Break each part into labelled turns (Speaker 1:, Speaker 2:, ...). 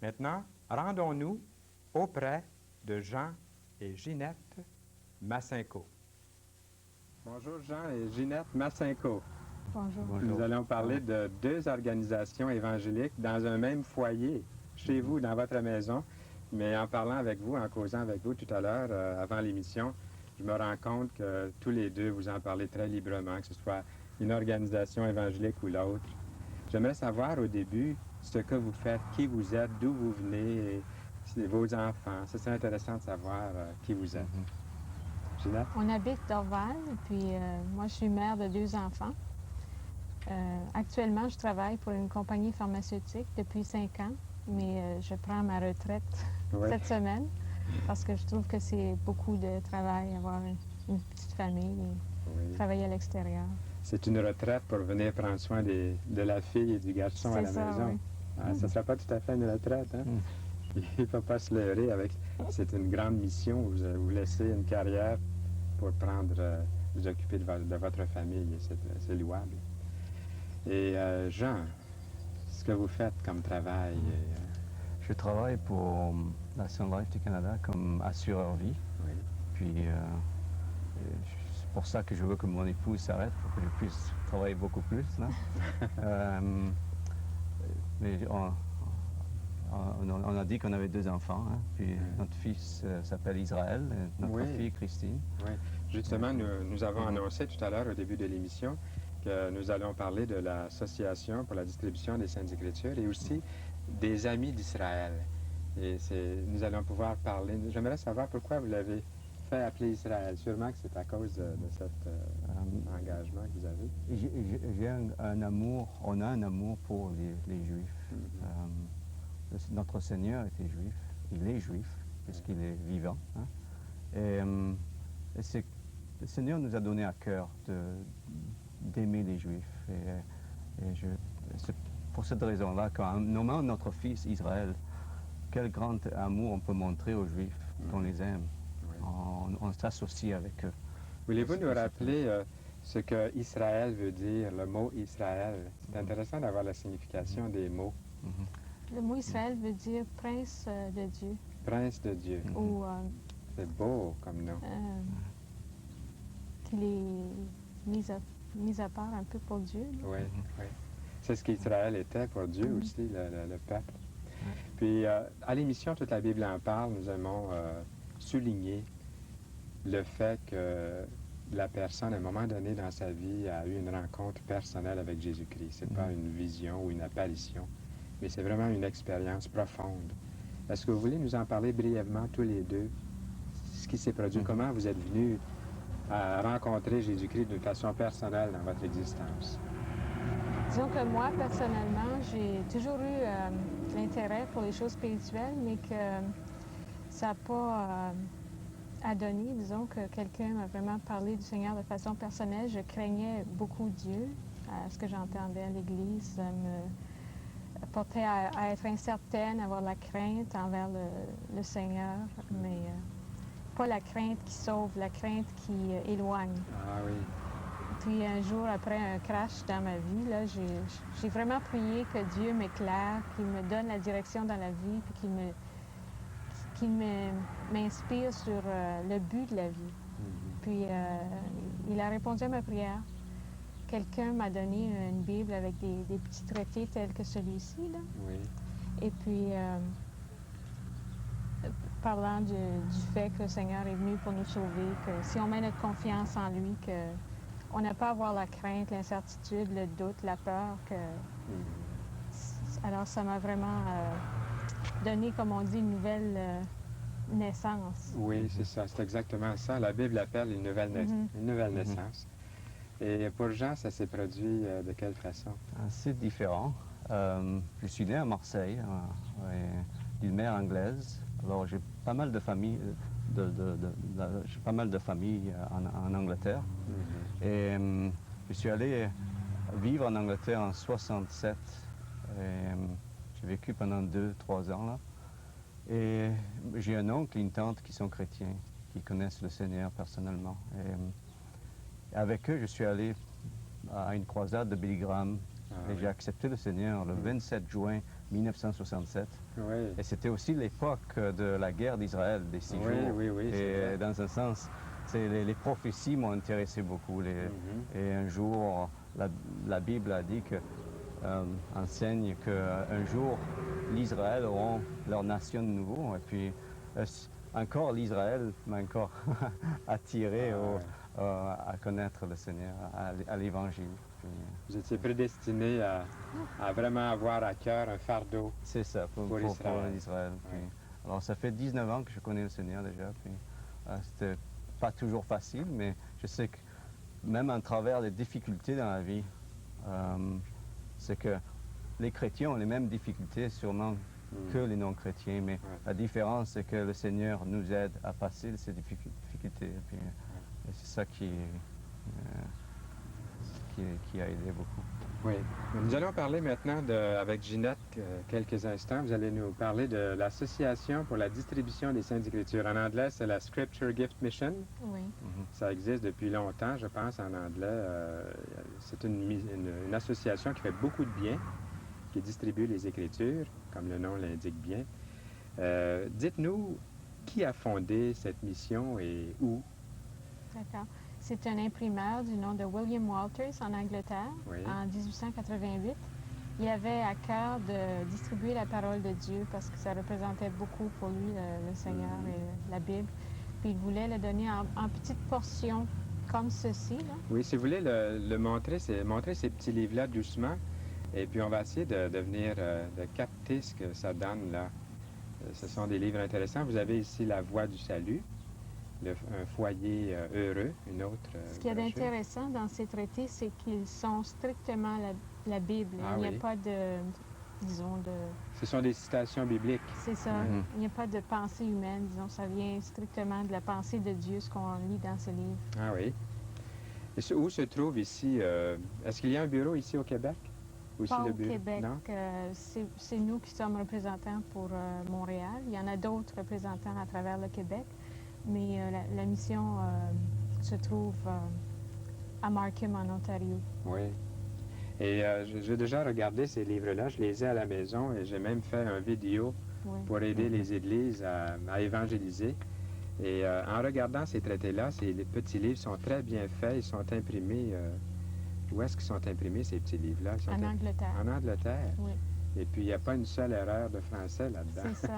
Speaker 1: Maintenant, rendons-nous auprès de Jean et Ginette Massinco. Bonjour Jean et Ginette Massinco.
Speaker 2: Bonjour.
Speaker 3: Bonjour.
Speaker 1: Nous allons parler de deux organisations évangéliques dans un même foyer, chez vous, dans votre maison. Mais en parlant avec vous, en causant avec vous tout à l'heure, avant l'émission, je me rends compte que tous les deux, vous en parlez très librement, que ce soit une organisation évangélique ou l'autre. J'aimerais savoir au début ce que vous faites, qui vous êtes, d'où vous venez, et vos enfants. Ce serait intéressant de savoir qui vous êtes. Ginette?
Speaker 2: On habite Dorval, puis moi, je suis mère de 2 enfants. Actuellement, je travaille pour une compagnie pharmaceutique depuis 5 ans, mais je prends ma retraite cette semaine parce que je trouve que c'est beaucoup de travail, avoir une petite famille et travailler à l'extérieur.
Speaker 1: C'est une retraite pour venir prendre soin de la fille et du garçon à la maison.
Speaker 2: Oui.
Speaker 1: Ah, ça ne sera pas tout à fait une retraite, hein? Il ne faut pas se leurrer avec... C'est une grande mission. Vous laissez une carrière pour vous occuper de votre famille. C'est louable. Et Jean, ce que vous faites comme travail...
Speaker 3: Je travaille pour la Sun Life du Canada comme assureur vie.
Speaker 1: Oui.
Speaker 3: Puis c'est pour ça que je veux que mon épouse s'arrête pour que je puisse travailler beaucoup plus. Là. Mais on a dit qu'on avait 2 enfants. Hein. Puis notre fils s'appelle Israël et notre fille Christine.
Speaker 1: Oui. Justement, nous avons annoncé tout à l'heure au début de l'émission que nous allons parler de l'Association pour la distribution des Saintes Écritures et aussi des Amis d'Israël. Et nous allons pouvoir parler... J'aimerais savoir pourquoi vous l'avez fait appeler Israël. Sûrement que c'est à cause de cet engagement que vous avez.
Speaker 3: J'ai un amour, on a un amour pour les Juifs. Notre Seigneur était juif, il est juif, puisqu'il est vivant. Hein. Et le Seigneur nous a donné à cœur d'aimer les Juifs. Et c'est pour cette raison-là qu'en nommant notre fils Israël, quel grand amour on peut montrer aux Juifs qu'on les aime. On s'associe avec eux.
Speaker 1: Voulez-vous nous rappeler ce que Israël veut dire, le mot Israël? C'est intéressant d'avoir la signification des mots.
Speaker 2: Le mot Israël veut dire prince de Dieu.
Speaker 1: Prince de Dieu.
Speaker 2: Ou
Speaker 1: c'est beau comme nom.
Speaker 2: qu'il est mis à part un peu pour Dieu.
Speaker 1: Oui, oui. C'est ce qu'Israël était pour Dieu aussi, le peuple. Puis, à l'émission Toute la Bible en parle, nous aimons souligner le fait que la personne, à un moment donné dans sa vie, a eu une rencontre personnelle avec Jésus-Christ. Ce n'est pas une vision ou une apparition, mais c'est vraiment une expérience profonde. Est-ce que vous voulez nous en parler brièvement tous les deux? Ce qui s'est produit, comment vous êtes venus à rencontrer Jésus-Christ d'une façon personnelle dans votre existence?
Speaker 2: Disons que moi, personnellement, j'ai toujours eu l'intérêt pour les choses spirituelles, mais que ça n'a pas adonné. Disons que quelqu'un m'a vraiment parlé du Seigneur de façon personnelle. Je craignais beaucoup Dieu. Ce que j'entendais à l'Église me portait à être incertaine, à avoir la crainte envers le Seigneur, mais pas la crainte qui sauve, la crainte qui éloigne.
Speaker 1: Ah oui.
Speaker 2: Puis un jour, après un crash dans ma vie, là, j'ai vraiment prié que Dieu m'éclaire, qu'il me donne la direction dans la vie, puis qu'il m'inspire sur le but de la vie. Puis il a répondu à ma prière. Quelqu'un m'a donné une Bible avec des petits traités tels que celui-ci, là.
Speaker 1: Oui.
Speaker 2: Et puis, parlant du fait que le Seigneur est venu pour nous sauver, que si on met notre confiance en lui, qu'on n'a pas à avoir la crainte, l'incertitude, le doute, la peur. Alors, ça m'a vraiment donné, comme on dit, une nouvelle naissance.
Speaker 1: Oui, c'est ça. C'est exactement ça. La Bible appelle une nouvelle naissance. Et pour Jean, ça s'est produit de quelle façon?
Speaker 3: C'est différent. Je suis né à Marseille, d'une mère anglaise. Alors, j'ai pas mal de familles, j'ai pas mal de familles en Angleterre. Et je suis allé vivre en Angleterre en 67. J'ai vécu pendant 2-3 ans là. Et j'ai un oncle et une tante qui sont chrétiens, qui connaissent le Seigneur personnellement. Et avec eux, je suis allé à une croisade de Billy Graham. Et j'ai accepté le Seigneur le 27 juin 1967.
Speaker 1: Oui.
Speaker 3: Et c'était aussi l'époque de la guerre d'Israël, des 6
Speaker 1: Oui,
Speaker 3: jours.
Speaker 1: oui, oui, c'est
Speaker 3: Et
Speaker 1: vrai.
Speaker 3: dans un sens, les prophéties m'ont intéressé beaucoup. Et un jour, la Bible a dit que, enseigne qu'un jour, l'Israël auront leur nation de nouveau. Et puis, encore l'Israël m'a encore attiré à connaître le Seigneur, à l'Évangile. Puis,
Speaker 1: Vous étiez prédestiné à vraiment avoir à cœur un fardeau.
Speaker 3: c'est ça, pour
Speaker 1: Israël.
Speaker 3: Israël. Puis,
Speaker 1: Ouais.
Speaker 3: alors, ça fait 19 ans que je connais le Seigneur déjà. Puis, c'était pas toujours facile, mais je sais que même à travers les difficultés dans la vie, c'est que les chrétiens ont les mêmes difficultés sûrement que les non-chrétiens, mais la différence, c'est que le Seigneur nous aide à passer ces difficultés. Et puis, et c'est ça qui a aidé beaucoup.
Speaker 1: Oui. Nous allons parler maintenant avec Ginette quelques instants. Vous allez nous parler de l'Association pour la distribution des Saintes Écritures. En anglais, c'est la Scripture Gift Mission.
Speaker 2: Oui.
Speaker 1: Ça existe depuis longtemps, je pense, en anglais. C'est une association qui fait beaucoup de bien, qui distribue les Écritures, comme le nom l'indique bien. Dites-nous, qui a fondé cette mission et où?
Speaker 2: D'accord. C'est un imprimeur du nom de William Walters en Angleterre,
Speaker 1: Oui.
Speaker 2: en 1888. Il avait à cœur de distribuer la parole de Dieu parce que ça représentait beaucoup pour lui, le Seigneur et la Bible. Puis il voulait le donner en petites portions comme ceci, là.
Speaker 1: Oui, si vous voulez le montrer, montrer ces petits livres-là doucement. Et puis, on va essayer de venir de capter ce que ça donne là. Ce sont des livres intéressants. Vous avez ici La Voie du Salut, Un foyer heureux, une autre.
Speaker 2: Ce qui est
Speaker 1: brochure.
Speaker 2: intéressant dans ces traités, c'est qu'ils sont strictement la Bible.
Speaker 1: Ah
Speaker 2: Il n'y
Speaker 1: oui.
Speaker 2: a pas de, disons, de...
Speaker 1: Ce sont des citations bibliques.
Speaker 2: C'est ça.
Speaker 3: Mhm.
Speaker 2: Il n'y a pas de pensée humaine, disons. Ça vient strictement de la pensée de Dieu, ce qu'on lit dans ces livres.
Speaker 1: Ah oui. Et où se trouve ici? Est-ce qu'il y a un bureau ici au Québec? Ou ici
Speaker 2: Pas
Speaker 1: le
Speaker 2: au
Speaker 1: bureau?
Speaker 2: Québec.
Speaker 1: Non?
Speaker 2: C'est nous qui sommes représentants pour Montréal. Il y en a d'autres représentants à travers le Québec. Mais la mission se trouve à Markham, en Ontario.
Speaker 1: Oui. Et j'ai déjà regardé ces livres-là. Je les ai à la maison et j'ai même fait une vidéo
Speaker 2: Oui.
Speaker 1: pour aider les églises à évangéliser. Et en regardant ces traités-là, les petits livres sont très bien faits. Ils sont imprimés. Où est-ce qu'ils sont imprimés, ces petits livres-là? Ils sont
Speaker 2: En Angleterre.
Speaker 1: En Angleterre.
Speaker 2: Oui.
Speaker 1: Et puis, il n'y a pas une seule erreur de français là-dedans.
Speaker 2: C'est ça.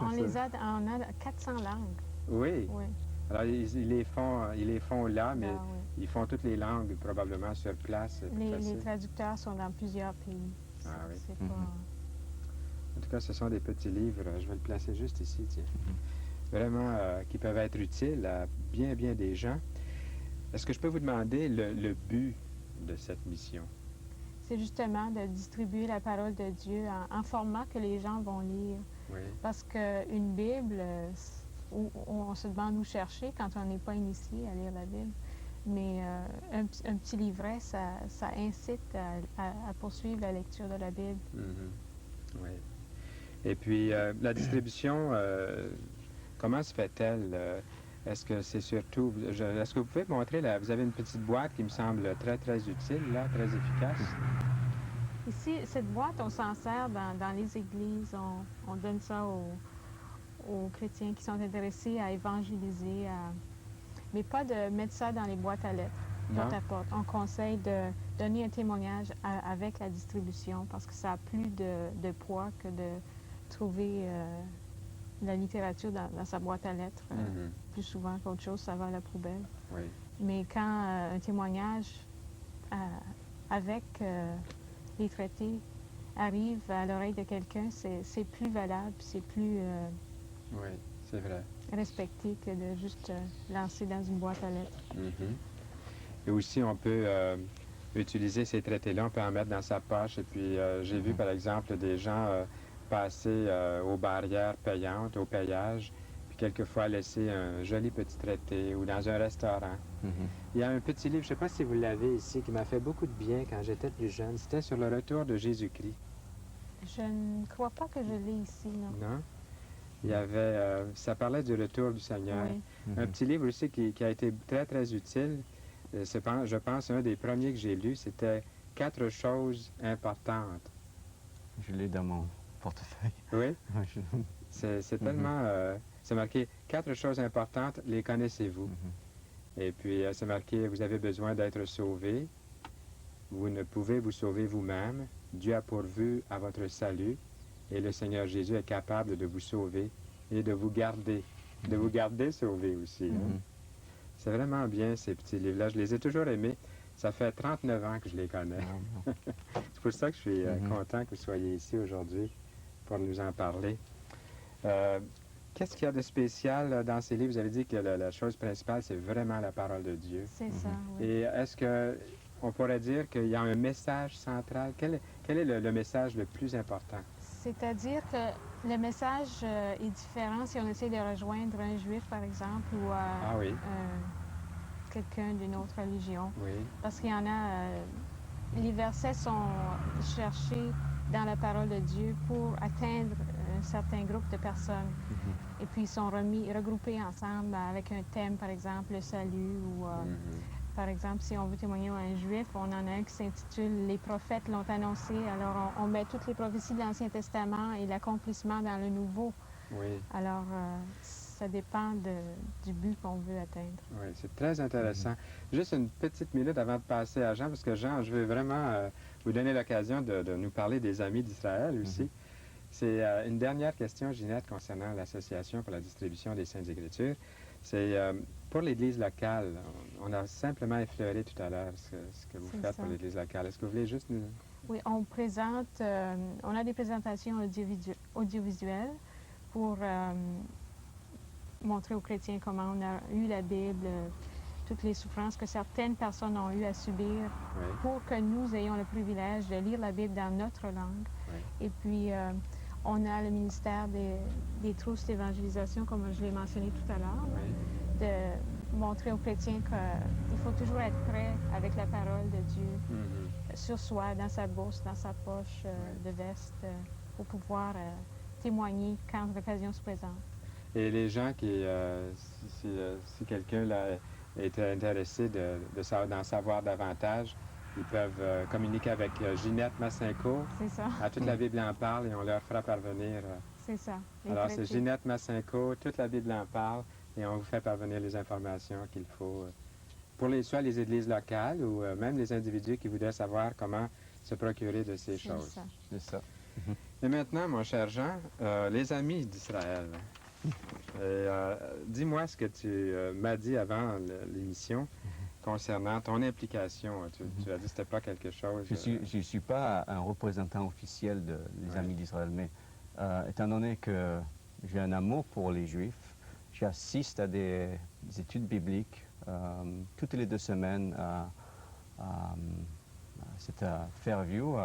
Speaker 2: On a 400 langues.
Speaker 1: Oui.
Speaker 2: Oui.
Speaker 1: Alors, ils les font là, mais
Speaker 2: Ah, oui.
Speaker 1: ils font toutes les langues probablement sur place. C'est plus
Speaker 2: Les
Speaker 1: facile.
Speaker 2: traducteurs sont dans plusieurs pays.
Speaker 1: Ah oui.
Speaker 2: C'est
Speaker 3: Mhm.
Speaker 2: pas...
Speaker 1: En tout cas, ce sont des petits livres. Je vais le placer juste ici, tiens. Vraiment, qui peuvent être utiles à bien des gens. Est-ce que je peux vous demander le but de cette mission?
Speaker 2: C'est justement de distribuer la parole de Dieu en format que les gens vont lire.
Speaker 1: Oui.
Speaker 2: Parce qu'une Bible, on se demande où chercher quand on n'est pas initié à lire la Bible. Mais un petit livret, ça incite à poursuivre la lecture de la Bible.
Speaker 1: Mhm. Oui. Et puis, la distribution, comment se fait-elle? Est-ce que c'est surtout... Est-ce que vous pouvez montrer, vous avez une petite boîte qui me semble très, très utile, là, très efficace.
Speaker 2: Ici, cette boîte, on s'en sert dans les églises. On donne ça aux chrétiens qui sont intéressés à évangéliser, mais pas de mettre ça dans les boîtes à lettres, porte à porte. On conseille de donner un témoignage avec la distribution parce que ça a plus de poids que de trouver la littérature dans sa boîte à lettres.
Speaker 1: Mhm.
Speaker 2: Plus souvent qu'autre chose, ça va à la poubelle.
Speaker 1: Oui.
Speaker 2: Mais quand un témoignage avec les traités arrive à l'oreille de quelqu'un, c'est plus valable, c'est plus
Speaker 1: Oui, c'est vrai.
Speaker 2: respecté que de juste lancer dans une boîte à lettres.
Speaker 1: Mhm. Et aussi, on peut utiliser ces traités-là, on peut en mettre dans sa poche. Et puis, j'ai vu, par exemple, des gens passer aux barrières payantes, au payage, puis quelquefois laisser un joli petit traité ou dans un restaurant.
Speaker 3: Mhm.
Speaker 1: Il y a un petit livre, je ne sais pas si vous l'avez ici, qui m'a fait beaucoup de bien quand j'étais plus jeune. C'était sur le retour de Jésus-Christ.
Speaker 2: Je ne crois pas que je l'ai ici, non.
Speaker 1: Non? Il y avait, ça parlait du retour du Seigneur.
Speaker 2: Oui.
Speaker 3: Mhm.
Speaker 1: Un petit livre aussi qui a été très, très utile. Je pense, un des premiers que j'ai lu, c'était « 4 choses importantes
Speaker 3: Je l'ai dans portefeuille.
Speaker 1: Oui,
Speaker 3: Ouais, je-
Speaker 1: c'est tellement... c'est marqué « 4 choses importantes, les connaissez-vous? Et puis, c'est marqué « Vous avez besoin d'être sauvé. Vous ne pouvez vous sauver vous-même. Dieu a pourvu à votre salut. Et le Seigneur Jésus est capable de vous sauver et de vous garder. De vous garder sauvé aussi. Hein?
Speaker 3: Mhm.
Speaker 1: C'est vraiment bien, ces petits livres-là. Je les ai toujours aimés. Ça fait 39 ans que je les connais.
Speaker 3: Ah, bon.
Speaker 1: C'est pour ça que je suis content que vous soyez ici aujourd'hui pour nous en parler. Qu'est-ce qu'il y a de spécial dans ces livres? Vous avez dit que la chose principale, c'est vraiment la parole de Dieu.
Speaker 2: C'est ça, oui.
Speaker 1: Et est-ce qu'on pourrait dire qu'il y a un message central? Quel est le message le plus important?
Speaker 2: C'est-à-dire que le message est différent si on essaie de rejoindre un juif, par exemple, ou
Speaker 1: Ah oui,
Speaker 2: quelqu'un d'une autre religion.
Speaker 1: oui,
Speaker 2: Parce qu'il y en a, les versets sont cherchés dans la parole de Dieu pour atteindre un certain groupe de personnes. Et puis ils sont regroupés ensemble avec un thème, par exemple, le salut, ou par exemple, si on veut témoigner à un juif, on en a un qui s'intitule « Les prophètes l'ont annoncé ». Alors on met toutes les prophéties de l'Ancien Testament et l'accomplissement dans le Nouveau.
Speaker 1: oui.
Speaker 2: Alors ça dépend du but qu'on veut atteindre.
Speaker 1: Oui, c'est très intéressant. Juste une petite minute avant de passer à Jean, parce que Jean, je veux vraiment vous donner l'occasion de nous parler des Amis d'Israël aussi. C'est une dernière question, Ginette, concernant l'Association pour la distribution des Saintes Écritures. C'est pour l'Église locale. On a simplement effleuré tout à l'heure ce que vous
Speaker 2: C'est
Speaker 1: faites
Speaker 2: ça.
Speaker 1: pour l'Église locale. Est-ce que vous voulez juste nous...
Speaker 2: Oui, on présente, on a des présentations audiovisuelles pour montrer aux chrétiens comment on a eu la Bible, toutes les souffrances que certaines personnes ont eu à subir
Speaker 1: Oui,
Speaker 2: pour que nous ayons le privilège de lire la Bible dans notre langue.
Speaker 1: Oui.
Speaker 2: Et puis, on a le ministère des trousses d'évangélisation, comme je l'ai mentionné tout à l'heure,
Speaker 1: oui.
Speaker 2: de montrer aux chrétiens qu'il faut toujours être prêt avec la parole de Dieu
Speaker 1: Mhm.
Speaker 2: sur soi, dans sa bourse, dans sa poche de veste, pour pouvoir témoigner quand l'occasion se présente.
Speaker 1: Et les gens qui, si quelqu'un là, est intéressé d'en savoir davantage, ils peuvent communiquer avec Ginette Massincourt.
Speaker 2: C'est ça,
Speaker 1: À Toute la Bible en parle et on leur fera parvenir.
Speaker 2: c'est ça. les
Speaker 1: Alors, c'est
Speaker 2: traités.
Speaker 1: Ginette Massincourt, Toute la Bible en parle et on vous fait parvenir les informations qu'il faut pour soit les églises locales ou même les individus qui voudraient savoir comment se procurer de ces
Speaker 2: C'est
Speaker 1: choses.
Speaker 2: ça.
Speaker 3: C'est ça.
Speaker 1: Et maintenant, mon cher Jean, les Amis d'Israël. Dis-moi ce que tu m'as dit avant l'émission concernant ton implication. Tu as dit que ce n'était pas quelque chose...
Speaker 3: Je ne suis pas un représentant officiel des
Speaker 1: Ouais.
Speaker 3: Amis d'Israël, mais étant donné que j'ai un amour pour les Juifs, j'assiste à des études bibliques toutes les 2 semaines. C'est à Fairview,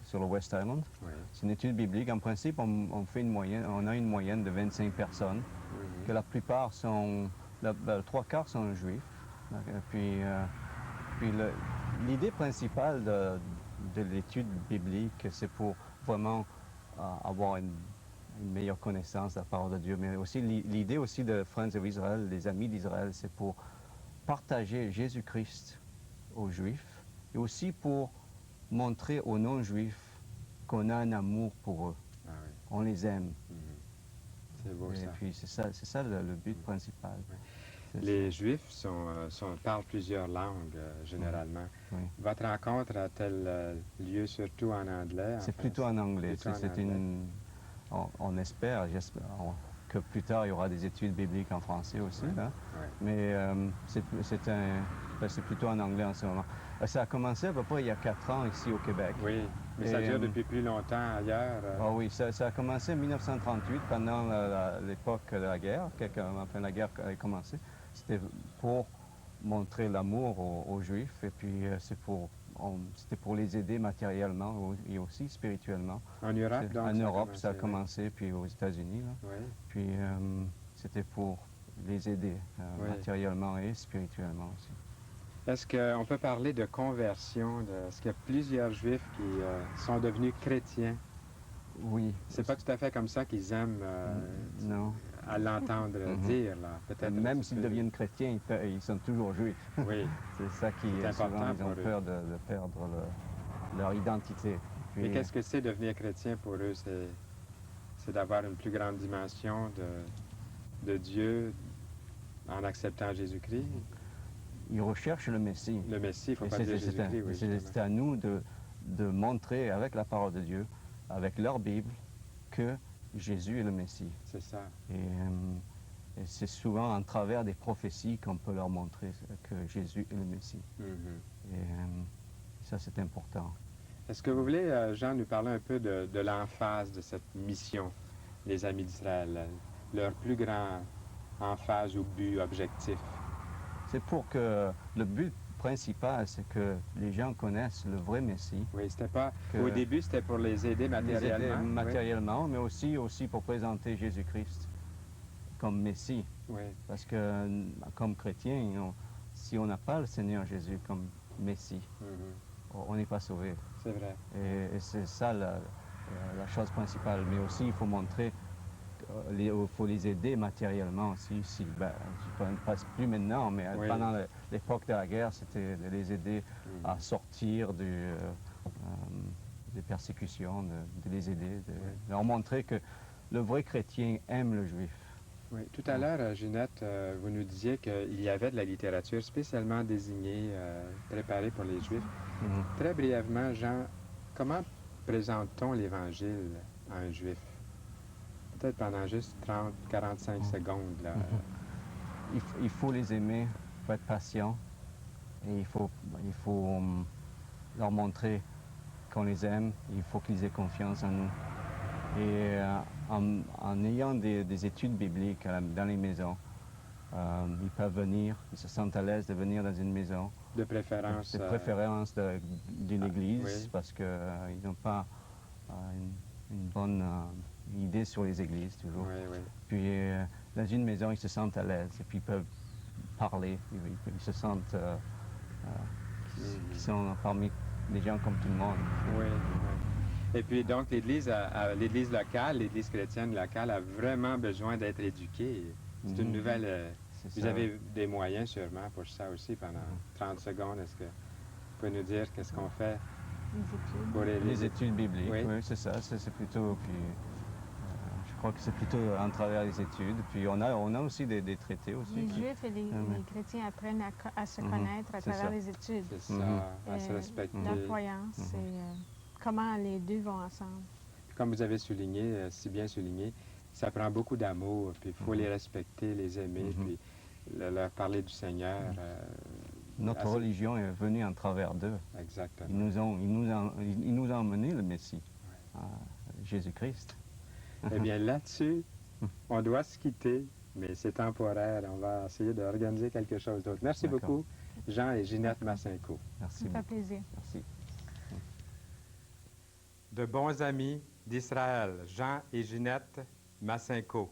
Speaker 3: sur le West Island.
Speaker 1: Oui.
Speaker 3: C'est une étude biblique. En principe, on fait une moyenne, on a une moyenne de 25 personnes, que la plupart sont, le 3/4 sont juifs. Puis l'idée principale de l'étude biblique, c'est pour vraiment avoir une meilleure connaissance de la parole de Dieu. Mais aussi l'idée aussi de Friends of Israel, les Amis d'Israël, c'est pour partager Jésus-Christ aux Juifs et aussi pour montrer aux non-Juifs qu'on a un amour pour eux.
Speaker 1: Ah oui.
Speaker 3: On les aime.
Speaker 1: C'est beau,
Speaker 3: Et
Speaker 1: ça.
Speaker 3: puis c'est ça le but principal. C'est
Speaker 1: Les Juifs parlent plusieurs langues, généralement.
Speaker 3: Oui.
Speaker 1: Votre rencontre a-t-elle lieu surtout en anglais?
Speaker 3: C'est plutôt en anglais.
Speaker 1: Plutôt en
Speaker 3: C'est
Speaker 1: anglais.
Speaker 3: on espère, que plus tard il y aura des études bibliques en français aussi.
Speaker 1: Ouais.
Speaker 3: Hein.
Speaker 1: Ouais.
Speaker 3: Mais c'est plutôt en anglais en ce moment. Ça a commencé à peu près il y a 4 ans ici au Québec.
Speaker 1: Oui, mais ça
Speaker 3: Et,
Speaker 1: dure depuis plus longtemps ailleurs.
Speaker 3: Ah oui, ça a commencé en 1938, pendant l'époque de la guerre, enfin la guerre a commencé. C'était pour montrer l'amour aux Juifs et puis c'était pour les aider matériellement et aussi spirituellement.
Speaker 1: En Europe, donc?
Speaker 3: En Europe, ça a
Speaker 1: oui.
Speaker 3: commencé, puis aux États-Unis. Là.
Speaker 1: Oui.
Speaker 3: Puis c'était pour les aider
Speaker 1: Oui.
Speaker 3: matériellement et spirituellement aussi.
Speaker 1: Est-ce qu'on peut parler de conversion? Est-ce qu'il y a plusieurs Juifs qui sont devenus chrétiens?
Speaker 3: Oui.
Speaker 1: C'est pas tout à fait comme ça qu'ils aiment
Speaker 3: Non.
Speaker 1: à l'entendre dire, là. Peut-être.
Speaker 3: Même s'ils deviennent chrétiens, ils sont toujours juifs.
Speaker 1: Oui.
Speaker 3: C'est ça qui
Speaker 1: C'est
Speaker 3: est souvent,
Speaker 1: important
Speaker 3: ils ont
Speaker 1: pour eux.
Speaker 3: peur de perdre leur identité.
Speaker 1: Mais
Speaker 3: Puis,
Speaker 1: qu'est-ce que c'est devenir chrétien pour eux? c'est d'avoir une plus grande dimension de Dieu en acceptant Jésus-Christ.
Speaker 3: Ils recherchent le Messie.
Speaker 1: Le Messie, il ne faut
Speaker 3: Et
Speaker 1: pas
Speaker 3: c'est-
Speaker 1: dire
Speaker 3: c'est à-
Speaker 1: Jésus-Christ, oui.
Speaker 3: c'est
Speaker 1: justement.
Speaker 3: à nous de montrer avec la parole de Dieu, avec leur Bible, que Jésus est le Messie.
Speaker 1: C'est ça.
Speaker 3: Et c'est souvent en travers des prophéties qu'on peut leur montrer que Jésus est le Messie.
Speaker 1: Mhm.
Speaker 3: Et ça, c'est important.
Speaker 1: Est-ce que vous voulez, Jean, nous parler un peu de l'emphase de cette mission, les Amis d'Israël, leur plus grand emphase ou but, objectif?
Speaker 3: C'est pour que le but principal, c'est que les gens connaissent le vrai Messie.
Speaker 1: Oui, c'était pas.
Speaker 3: Que-
Speaker 1: Au début, c'était pour les aider
Speaker 3: Les aider
Speaker 1: matériellement. oui.
Speaker 3: matériellement, mais aussi pour présenter Jésus-Christ comme Messie.
Speaker 1: Oui,
Speaker 3: Parce que comme chrétiens, si on n'a pas le Seigneur Jésus comme Messie,
Speaker 1: mhm.
Speaker 3: on n'est pas sauvé.
Speaker 1: C'est vrai.
Speaker 3: Et c'est ça la chose principale. Mais aussi, il faut montrer, il faut les aider matériellement aussi. Je ne passe plus maintenant, mais
Speaker 1: Oui.
Speaker 3: pendant l'époque de la guerre, c'était de les aider
Speaker 1: Mhm.
Speaker 3: à sortir des persécutions, de les aider, de leur montrer que le vrai chrétien aime le juif.
Speaker 1: Oui. Tout à l'heure, Ginette, vous nous disiez qu'il y avait de la littérature spécialement désignée, préparée pour les Juifs.
Speaker 3: Mhm.
Speaker 1: Très brièvement, Jean, comment présente-t-on l'Évangile à un Juif? Peut-être pendant juste 30, 45 secondes. Là.
Speaker 3: Il faut les aimer, il faut être patient, et il faut leur montrer qu'on les aime, il faut qu'ils aient confiance en nous. Et en ayant des études bibliques dans les maisons, ils peuvent venir, ils se sentent à l'aise de venir dans une maison,
Speaker 1: De préférence.
Speaker 3: de préférence d'une église,
Speaker 1: oui.
Speaker 3: parce qu'ils n'ont pas une bonne idée sur les églises toujours.
Speaker 1: Oui, oui.
Speaker 3: Puis dans une maison, ils se sentent à l'aise et puis ils peuvent parler, ils se sentent qu'ils sont parmi des gens comme tout le monde.
Speaker 1: Oui, oui. Et puis donc l'Église locale, l'Église chrétienne locale a vraiment besoin d'être éduquée. C'est une
Speaker 3: Mhm.
Speaker 1: nouvelle...
Speaker 3: C'est
Speaker 1: vous
Speaker 3: ça.
Speaker 1: avez des moyens sûrement pour ça aussi pendant 30 secondes. Est-ce que vous pouvez nous dire qu'est-ce qu'on fait
Speaker 2: Les études.
Speaker 1: pour
Speaker 3: Les études bibliques,
Speaker 1: Oui.
Speaker 3: oui, c'est ça, c'est plutôt, puis je crois que c'est plutôt en travers les études, puis on a aussi des traités aussi.
Speaker 2: Les
Speaker 3: qui-
Speaker 2: Juifs et les chrétiens apprennent à se
Speaker 3: Mhm.
Speaker 2: connaître à
Speaker 3: C'est
Speaker 2: travers
Speaker 3: ça.
Speaker 2: les études.
Speaker 1: C'est ça,
Speaker 3: Mhm.
Speaker 1: à se
Speaker 2: Euh,
Speaker 1: respecter.
Speaker 2: La croyance
Speaker 3: Mhm.
Speaker 2: et comment les deux vont ensemble.
Speaker 1: Comme vous avez souligné, si bien souligné, ça prend beaucoup d'amour, puis il faut les respecter, les aimer,
Speaker 3: Mhm.
Speaker 1: puis leur parler du Seigneur.
Speaker 3: Notre
Speaker 1: assez-
Speaker 3: religion est venue en travers d'eux.
Speaker 1: Exactement.
Speaker 3: Ils nous ont emmené le Messie, Jésus-Christ.
Speaker 1: Eh bien, là-dessus, on doit se quitter, mais c'est temporaire. On va essayer d'organiser quelque chose d'autre. Merci
Speaker 3: D'accord.
Speaker 1: beaucoup, Jean et Ginette Massinco.
Speaker 3: Merci
Speaker 2: Ça me fait
Speaker 3: beaucoup.
Speaker 2: plaisir.
Speaker 3: Merci.
Speaker 1: De bons amis d'Israël, Jean et Ginette Massinco.